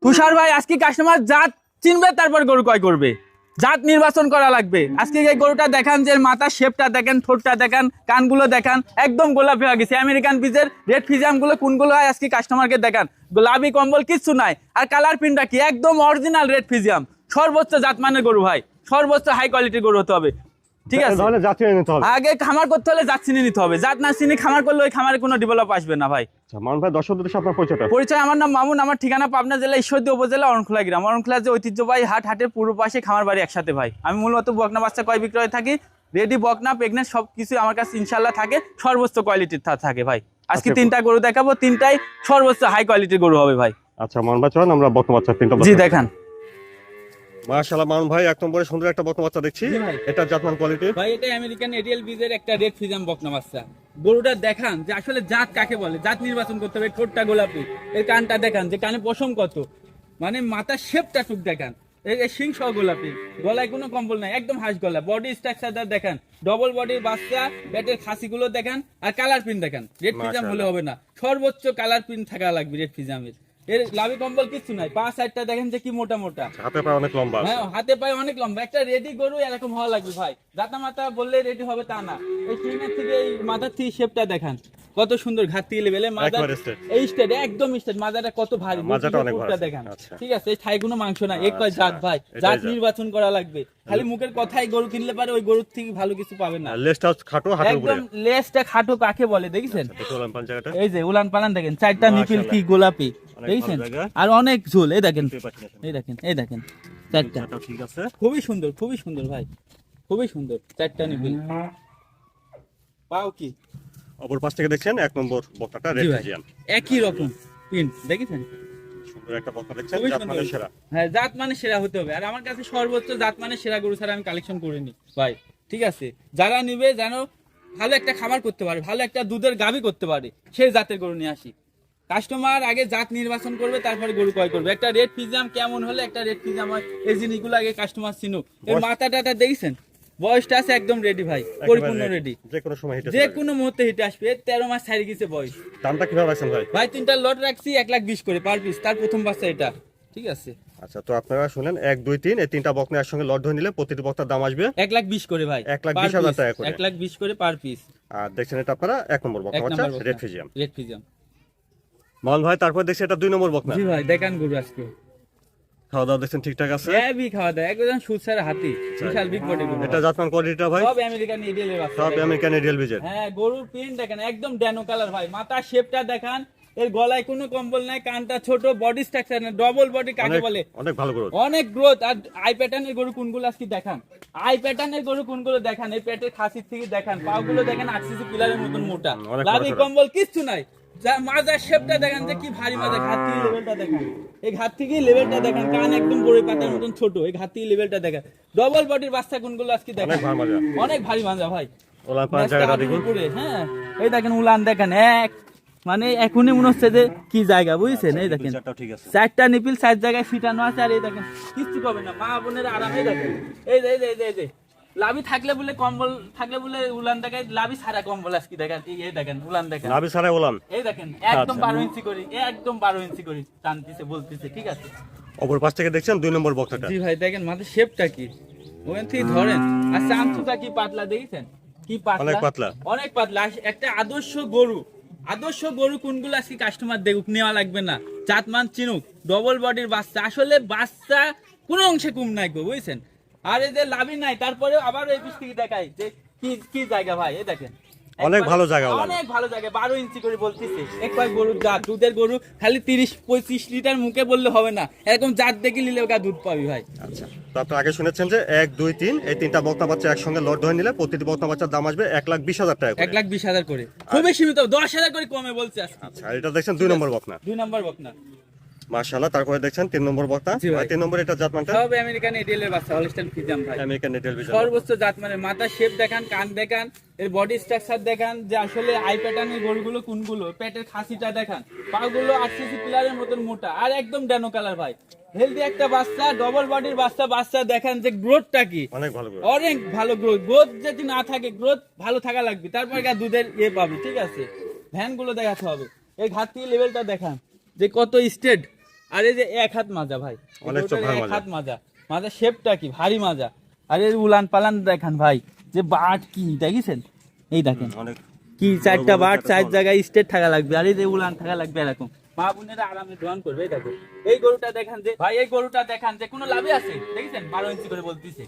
তুষার ভাই আজকে কাস্টমার জাত চিনবে তারপর গরু ক্রয় করবে, জাত নির্বাচন করা লাগবে। আজকে এই গরুটা দেখান, যে মাথার শেপটা দেখেন, ঠোঁটটা দেখান, কানগুলো দেখান, একদম গোলাপি হয়ে গেছে। আমেরিকান পিজের রেড ফিজিয়াম গুলো কোনগুলো হয় আজকে কাস্টমারকে দেখান। গোলাপি কম্বল কিচ্ছু নাই, আর কালার প্রিন্টটা কি একদম অরিজিনাল রেড ফিজিয়াম। সর্বোচ্চ জাত মানের গরু ভাই, সর্বোচ্চ হাই কোয়ালিটির গরু হতে হবে, ঠিক আছে? তাহলে জাত চিনে নিতে হবে। আগে খামার করতে হলে জাত চিনে নিতে হবে, জাত না চিনি খামার করলে ওই খামারে কোনো ডেভেলপ আসবে না ভাই। মামুন ভাই, দর্শকদের সাথে আপনার পরিচয়টা। পরিচয়, আমার নাম মামুন, আমার ঠিকানা পাবনা জেলা ঈশ্বরদী উপজেলা অরণখোলা গ্রাম। অরণখোলা যে ঐতিহ্যবাহী হাটের পূর্ব পাশে খামার বাড়ি একসাথে ভাই। আমি মূলত বকনা বাচ্চা ক্রয় বিক্রয় থাকি, রেডি বকনা প্রেগনেন্ট সব কিছু আমার কাছে ইনশাল্লাহ থাকে, সর্বোচ্চ কোয়ালিটির থাকে ভাই। আজকে তিনটা গরু দেখাবো, তিনটাই সর্বোচ্চ হাই কোয়ালিটির গরু হবে ভাই। আচ্ছা মামুন ভাই, চলেন আমরা বকনা বাচ্চা তিনটা জি দেখান। মাশাআল্লাহ মামুন ভাই, এক নম্বরে সুন্দর একটা বকনা বাচ্চা দেখছি। এটা জাতমান কোয়ালিটি ভাই, এটা আমেরিকান এরিয়াল বিজের একটা রেড ফিজাম বকনা বাচ্চা। গরুটা দেখান যে আসলে জাত কাকে বলে, জাত নির্বাচন করতে হবে। ঠোঁটটা গোলাপি, এর কানটা দেখান যে কানে পশম কত, মানে মাথার শেপটা টুক দেখান, এই শিং সহ গোলাপি, গলায় কোনো কম্বল নাই, একদম হাঁস গলা। বডি স্ট্রাকচারটা দেখান, ডবল বডির বাচ্চা, পেটের খাসিগুলো দেখান, আর কালার প্রিন্ট দেখান। রেড ফিজাম হলে হবে না, সর্বোচ্চ কালার প্রিন্ট থাকা লাগবে রেড ফিজামের। এর লাভি কম্বল কিছু নাই, পা সাইডটা দেখেন যে কি মোটা মোটা, হাতে পায়ে অনেক লম্বা। হ্যাঁ হাতে পায়ে অনেক লম্বা। একটা রেডি গরু এরকম হওয়া লাগবে ভাই, জাতা মাতা বললে রেডি হবে তা না। এই সিনের থেকে, এই মাথার থেকে শেপটা দেখান কত সুন্দর, ঘাট থেকে লেভেলে মাজা, এই স্টেট একদম স্টেট, মাজাটা কত ভারী, মাজাটা অনেক ভারী দেখান। আচ্ছা, ঠিক আছে, এই ঠাই কোনো মাংস না, এক কয় জাত ভাই, জাত নির্বাচন করা লাগবে। খালি মুখের কথাই গরু কিনলে পারে, ওই গরুর থেকে ভালো কিছু পাবে না। লেজটা খাটো, হাতের উপরে একদম লেজটা খাটো কাকে বলে দেখেছেন? দেখো উলান পান জায়গাটা, এই যে উলান পালান দেখেন, চারটা নিপিল কি গোলাপি দেখেছেন, আর অনেক ঝোল। এই দেখেন, এই দেখেন, এই দেখেন চারটা, ঠিক আছে, খুবই সুন্দর, খুবই সুন্দর ভাই, খুবই সুন্দর চারটা নিপিল। পাও কি অপর পাশ থেকে দেখছেন এক নম্বর বকনাটা রেড ফিজিয়াম, একই রকম প্রিন্ট দেখেছেন, সুন্দর একটা বকনা দেখছেন, খুবই জাত সুন্দর। মানে সেরা। হ্যাঁ, জাত মানে সেরা হতে হবে। আর আমার কাছে সর্বোচ্চ জাত মানে সেরা গরু ছাড়া আমি কালেকশন করিনি ভাই, ঠিক আছে? যারা নিবে যেন ভালো একটা খাবার করতে পারে, ভালো একটা দুধের গাভী করতে পারে, সেই জাতের গরু নিয়ে আসি। কাস্টমার আগে জাত নির্বাচন করবে, তারপরে গরু ক্রয় করবে। একটা রেড ফিজাম কেমন হলে একটা রেড ফিজাম হয়, এই জিনিসগুলো আগে কাস্টমার চিনুক। এর মাথাটা দেখছেন, বয়সটা আছে একদম রেডি ভাই, পরিপূর্ণ রেডি, যে কোনো সময় হিটে যে কোনো মুহূর্তে হিটে আসবে। 13 মাস ছাড়ি গেছে বয়স। দামটা কিভাবে রাখছেন ভাই? ভাই তিনটা লট রাখছি 1,20,000 করে পার পিস, তার প্রথম বাচ্চা এটা, ঠিক আছে? আচ্ছা, তো আপনারা শুনেন 1 2 3 এই তিনটা বকনা একসঙ্গে লট ধরে নিলে প্রতিটি বকনার দাম আসবে 1,20,000 করে ভাই, 1,20,000 টাকা করে। 1,20,000 করে পার পিস। আর দেখছেন এটা আপনারা এক নম্বর বকনা বাচ্চা রেড ফিজিয়াম। রেড ফিজিয়াম মামুন ভাই, তারপর দেখছি এটা 2 নম্বর বকনা। জি ভাই, দেখান গরু আজকে খাওয়া দাওয়া দেখছেন ঠিকঠাক আছে? হেভি খাওয়া দাওয়া, একদম সুসার হাতি, বিশাল বিগ বডি গরু। এটা জাতমান কোয়ালিটিটা ভাই সব আমেরিকান ইডিএল এর বাচ্চা, সব আমেরিকান এরিয়াল বিজের। হ্যাঁ, গরুর প্রিন্ট দেখেন একদম ড্যানো কালার ভাই, মাথার শেপটা দেখান, এর গলায় কোনো কম্বল নাই, কানটা ছোট, বডি স্ট্রাকচার না, ডবল বডি কাকে বলে, অনেক ভালো গ্রোথ, অনেক গ্রোথ। আর আই প্যাটার্নের গরু কোনগুলো আজকে দেখান, আই প্যাটার্নের গরু কোনগুলো দেখান, এই পেটের খাসির থেকে দেখান, পাগুলো দেখেন আরসিসি পিলারের মতন মোটা, লাভি কম্বল কিচ্ছু নাই। মাজার শেপটা দেখেন যে কি ভারী মাজা, ঘাট থেকে লেভেলটা দেখেন, এই ঘাট থেকে লেভেলটা দেখেন, কান একদম বড় পাতার মতন ছোট, এই ঘাট থেকে লেভেলটা দেখেন। ডবল বডির বাচ্চা কোনগুলো আজকে দেখেন, অনেক ভারী মাজা ভাই। ওলান পান জায়গাটা দেখুন, হ্যাঁ এই দেখেন উলান দেখেন, এক মানে এখনই মনে হচ্ছে যে কি জায়গা, বুঝছেন? এই দেখেন চারটা নিপিল 4 জায়গায় ছিটানো আছে, আর এই দেখেন কিচ্ছু পাবে না, মা বোনের আরামে দেখেন। এই যে এই যে লাভি থাকলে বলে কম্বল থাকলে বলে উলান দেখায়, লাভি ছাড়া কম্বল আজকে দেখেন, এই দেখেন উলান দেখেন, লাভি ছাড়া উলান, এই দেখেন একদম 12 ইঞ্চি করি, একদম 12 ইঞ্চি করি টানতেছে বলতেছে, ঠিক আছে? অপর পাশ থেকে দেখছেন 2 নম্বর বকনাটা। জি ভাই, দেখেন মাথার শেপটা কি, ওখান থেকে ধরেন, আর চামচুটা কি পাতলা দেখেছেন, কি পাতলা, অনেক পাতলা, অনেক পাতলা। একটা আদর্শ গরু, আদর্শ গরু কোনগুলো আজকে কাস্টমার দেখুক, নেওয়া লাগবে না, জাতমান চিনুক। ডবল বডির বাচ্চা, আসলে বাচ্চা কোনো অংশে কম নাই গো, বুঝছেন? আর এই যে লাভি নাই, তারপরে আবার এই পিস থেকে দেখাই যে কি কি জায়গা ভাই, এই দেখেন অনেক ভালো জায়গা, অনেক ভালো জায়গা, 12 ইঞ্চি করে বলতেছে। এক কয় গরুর জাত, দুধের গরু খালি 30-35 লিটার মুখে বললে হবে না, এরকম জাত দেখে নিলে ওটা দুধ পাবি ভাই। আচ্ছা, তো আপনি আগে শুনেছেন যে 1 2 3 এই তিনটা বকনা বাচ্চা একসঙ্গে লট ধরে নিলে প্রতিটি বকনা বাচ্চার দাম আসবে 1,20,000 টাকা করে। 1,20,000 করে, খুবই সীমিত, 10,000 করে কমে বলছে আজকে। আচ্ছা, আর এটা দেখছেন 2 নম্বর বকনা, 2 নম্বর বকনা মাশাআল্লাহ। তারপরে দেখছেন 3 নম্বর বকনা, আর 3 নম্বর এটা জাতমানটা সব আমেরিকান এডিএল এর বাচ্চা, হলস্টাইন ফ্রিজিয়ান ভাই, আমেরিকান এরিয়াল বিজের। সর্বোচ্চ জাত মানে, মাথার শেপ দেখান, কান দেখান, এর বডি স্ট্রাকচার দেখান, যে আসলে আই প্যাটার্নের গরুগুলো কোনগুলো, পেটের খাসিটা দেখান, পাগুলো আরসিসি পিলারের মতন মোটা, আর একদম ড্যানো কালার ভাই, হেলদি একটা বাচ্চা, ডবল বডির বাচ্চা। বাচ্চা দেখান যে গ্রোথটা কি, অনেক ভালো গ্রোথ, অনেক ভালো গ্রোথ। গ্রোথ যদি না থাকে, গ্রোথ ভালো থাকা লাগবে, তারপরে দুধের পাবি, ঠিক আছে? ভ্যান গুলো দেখাতে হবে, এই ঘাট থেকে লেভেলটা দেখান যে কত স্টেট, আর এই যে এক হাত মাজা ভাই, এই অনেক গরুটার চোখা এক মাজা। হাত মাজা, মাজা শেপটা কি ভারী মাজা। আর এর উলান পালান দেখান ভাই, যে বাট কি দেখেছেন, এই দেখেন অনেক কি চারটা বড় বাট একটা চার তল। জায়গায় স্টেট থাকা লাগবে, আর এই যে উলান থাকা লাগবে এরকম, মা বোনেরা আরামে দোয়ান করবে। এই দেখো এই গরুটা দেখান যে ভাই, এই গরুটা দেখান যে কোনো লাভই আছে দেখেছেন, 12 ইঞ্চি করে বলতিছে,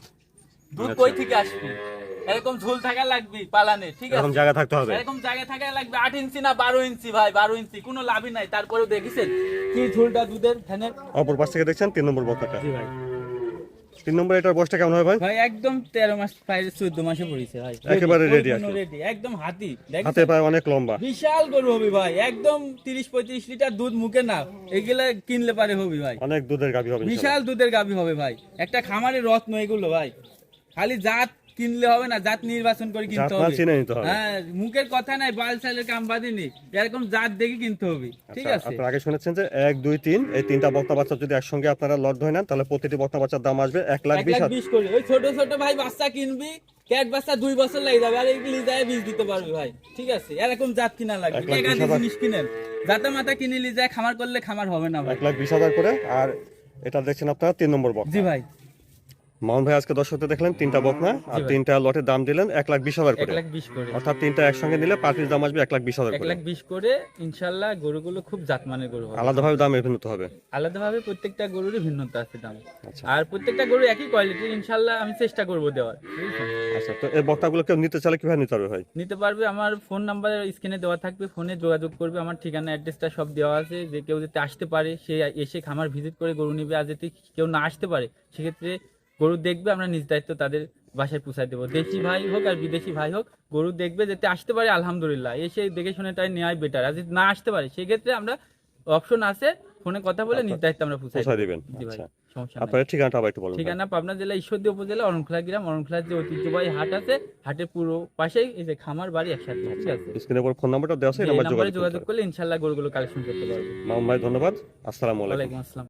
দুধ আচ্ছা। কই থেকে আসবে, এরকম ঝোল থাকা লাগবে পালানে, ঠিক এরকম আছে, জায়গা থাকতে হবে। এরকম জায়গা থাকা লাগবে। 8 ইঞ্চি না 12 ইঞ্চি ভাই, 12 ইঞ্চি কোনো লাভই নাই, তারপরেও দেখেছেন কি ঝোলটা দুধের ফ্যানের। অপর পাশ থেকে দেখছেন 3 নম্বর বকনাটা। জি ভাই, 3 নম্বর এটার বয়সটা কেমন হয় ভাই? ভাই একদম 13 মাস প্রায় 14 মাসে পড়েছে ভাই, একেবারে ready আছে। রেডি, একদম হাতি দেখেছেন? হাতে পায়ে অনেক লম্বা। বিশাল গরু হবে ভাই, একদম 30-35 লিটার দুধ মুখে না, এগুলা কিনলে পারে হবে ভাই, অনেক দুধের গাভী হবে ইনশাআল্লাহ। বিশাল দুধের গাভী হবে ভাই, একটা খামারের রত্ন এগুলো ভাই। খালি জাত কিনলে হবে না, জাত নির্বাচন করে কিনতে জাতমান হবে। চিনে নিতে হবে। হ্যাঁ, মুখের কথা নাই, বাল চালের কাম বাদিনি, এরকম জাত দেখে কিনতে হবে, ঠিক আচ্ছা, আছে? আপনারা আগে শুনেছেন যে 1 2 3 এই তিনটা বকনা বাচ্চা যদি একসঙ্গে আপনারা লট ধরে নেন তাহলে প্রতিটি বকনা বাচ্চার দাম আসবে 1,20,000। 1,20,000 করে। ওই ছোট ছোট ভাই বাচ্চা কিনবি, ক্যাট বাচ্চা 2 বছর লাগে যাবে, আর এগুলি যায় বীজ দিতে পারবে ভাই, ঠিক আছে? এরকম জাত কিনা লাগবে, 1,20,000 টাকা দিয়ে জিনিস কিনেন, জাতা মাতা কিনে লি যায়, খামার করলে খামার হবে না ভাই। 1,20,000 করে। আর এটা দেখছেন আপনারা 3 নম্বর বকনা। জি ভাই, মামুন ভাই আজকে দর্শকদের দেখলেন তিনটা বকনা আর জি ভাই। তিনটা লটের দাম দিলেন 1,20,000 করে। 1,20,000 করে, অর্থাৎ তিনটা একসঙ্গে নিলে পার পিস দাম আসবে 1,20,000 করে। 1,20,000 করে। ইনশাল্লাহ গরুগুলো খুব জাতমানের গরু হবে, আলাদাভাবে দাম এর ভিন্নতা হবে। আলাদাভাবে প্রত্যেকটা গরুরই ভিন্নতা আছে দাম, আচ্ছা আর প্রত্যেকটা গরু একই কোয়ালিটির, ইনশাল্লাহ আমি চেষ্টা করব দেওয়ার, বুঝছেন? আচ্ছা, তো এই বকনাগুলো কেউ নিতে চাইলে কিভাবে নিতে পারবে ভাই? নিতে পারবে, আমার ফোন নাম্বার স্ক্রিনে দেওয়া থাকবে, ফোনে যোগাযোগ করবে, আমার ঠিকানা অ্যাড্রেসটা সব দেওয়া আছে, যে কেউ যাতে আসতে পারে সে এসে খামার ভিজিট করে গরু নিবে, আর যদি কেউ না আসতে পারে সেক্ষেত্রে গরু দেখবে, আমরা নিজ দায়িত্ব তাদের বাসায় পৌঁছায় দেবো, দেশি ভাই হোক আর বিদেশি ভাই হোক, গরু দেখবে যাতে আসতে পারে, আলহামদুলিল্লাহ এসে দেখে শুনে তাই নেওয়াই বেটার, আর যদি না আসতে পারে সেক্ষেত্রে আমরা অপশন আছে, ফোনে কথা বলে নিজ দায়িত্ব আমরা পৌঁছায় পৌঁছায় দেব। দিবেন। জি ভাই, আচ্ছা, সমস্যা নাই। আপনার ঠিকানাটা আবার একটু বলুন ভাই। ঠিকানা পাবনা জেলা ঈশ্বরদী উপজেলা অরণখোলা গ্রাম, অরণখোলার যে ঐতিহ্যবাহী হাট আছে, হাটের পুরো পাশেই এই যে খামার বাড়ি একসাথে, ঠিক আছে? স্ক্রিনের উপর ফোন নাম্বারটা দেওয়া আছে, এই এই নাম্বারে নাম্বারে যোগাযোগ যোগাযোগ করতে করলে ইনশাল্লাহ গরুগুলো কালেকশন করতে পারবে। হবে। মামুন ভাই ধন্যবাদ, আসসালামু আলাইকুম। ওয়ালাইকুম আসসালাম।